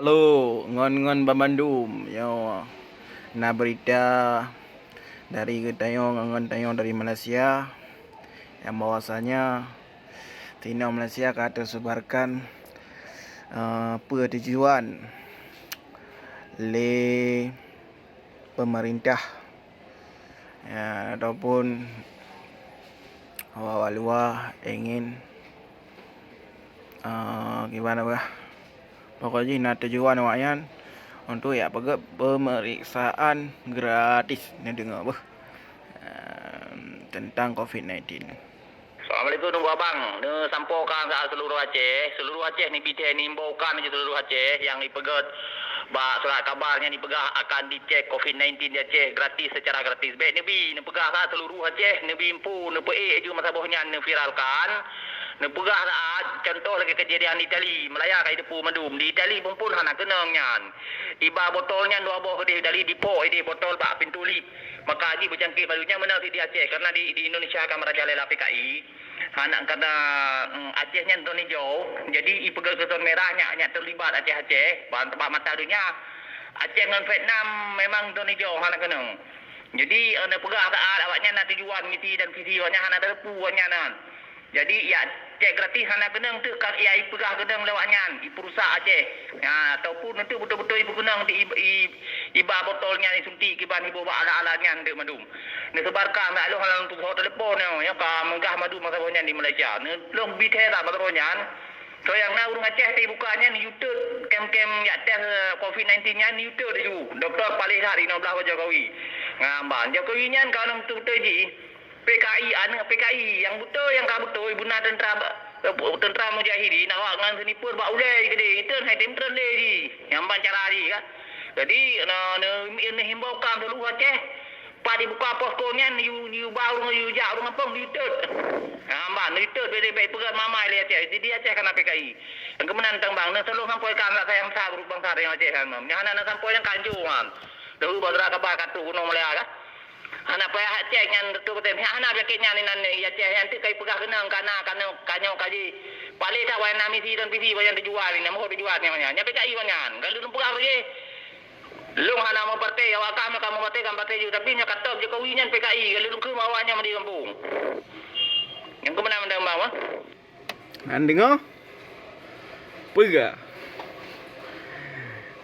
Lo ngon-ngon Bandung yo. Nah berita dari ngon tayong dari Malaysia yang bahwasanya Tino Malaysia kata sebarkan pertujuan le pemerintah ya, ataupun awal luar ingin gimana bah, pokoknya nak tujuan awaknya untuk ya pemeriksaan gratis ni dengar bah tentang COVID-19. Assalamualaikum nunggu abang. Ni sampaikan ke seluruh Aceh. Seluruh Aceh ni PT ni imbaukan je seluruh Aceh yang dipegat surat kabarnya dipegah akan dicek COVID-19 di Aceh gratis secara gratis. Baik Nabi ni pegah lah seluruh Aceh. Nabi impu ni pe ju masa bohnya ni viralkan. Ni pegah lah contoh lagi kejadian di Itali, Melaya kai depu madum. Di Itali pun hana kenangnya. Iba botolnya dua boh di Itali dipo ide botol bak pintu lip. Maka haji berjangkit barunya mana di Aceh karena di Indonesia akan merajalela PKI. Anak kata Acehnya tu hijau. Jadi ipegal keton merahnya nya terlibat Aceh bahan tempat mata dunia. Aceh dengan Vietnam memang tu hijau anak kenang. Jadi ana pegah taat awaknya nak tujuan misi dan visi awaknya anak terpu awaknya nan. Jadi ya cek gratis anak kenang tu kak ia pegah kenang lewatnya i perusak Aceh. Ya ataupun nanti betul-betul ibu kenang di iba botolnya ni suntik kiban ibu ba ala-alanya ndek madum. Ni sebarkan nak lu halang untuk telefon ya ka menggah madu masa bonya di Malaysia. Ni long bitera masa so yang nak urung Aceh ti bukanya ni YouTube kem-kem ya test COVID-19 nya ni YouTube tu. Doktor paling hari 16 Jokowi. Ngambang Jokowi nya kau nang tu ji PKI PKI yang betul yang ka betul ibuna tentera mujahidin awak ngan senipur bak ulai gede itu hai temtren le ji yang cara ji ka. Jadi ni himbaukan seluruh Aceh pada buka poskonya ni baru ni jak rumah pong ni tut. Mbak ni tut baik pegang mamai le Aceh. Jadi Aceh kena PKI. Yang kemenan tang bang ni selalu sampaikan lah sayang sa grup bangsa yang Aceh kan. Yang ana sampai yang kanjuan. Dahulu badra kabar katu gunung Melaya ka. Anak payah Aceh yang tu betul. Anak paketnya ni nan Aceh yang tu kai pegang kenang kanyo kaji. Paling tak wayan misi dan visi yang dijual ni mau dijual ni banyak. Nya PKI banyak. Kalau lu pegang lagi Long hana mau partai awak kamu partai kan partai juga tapi nya kata Jokowi nya PKI kalau ke bawahnya di kampung. Yang kemenang mendang bawah. Dengar? Pega.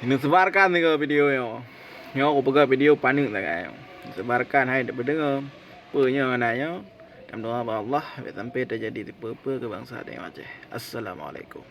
Ini sebarkan ni ke video yo. Yo aku pega video panik lah kan. Sebarkan hai dapat dengar. Punya anaknya. Dan doa Allah sampai terjadi apa-apa ke bangsa yang Aceh. Assalamualaikum.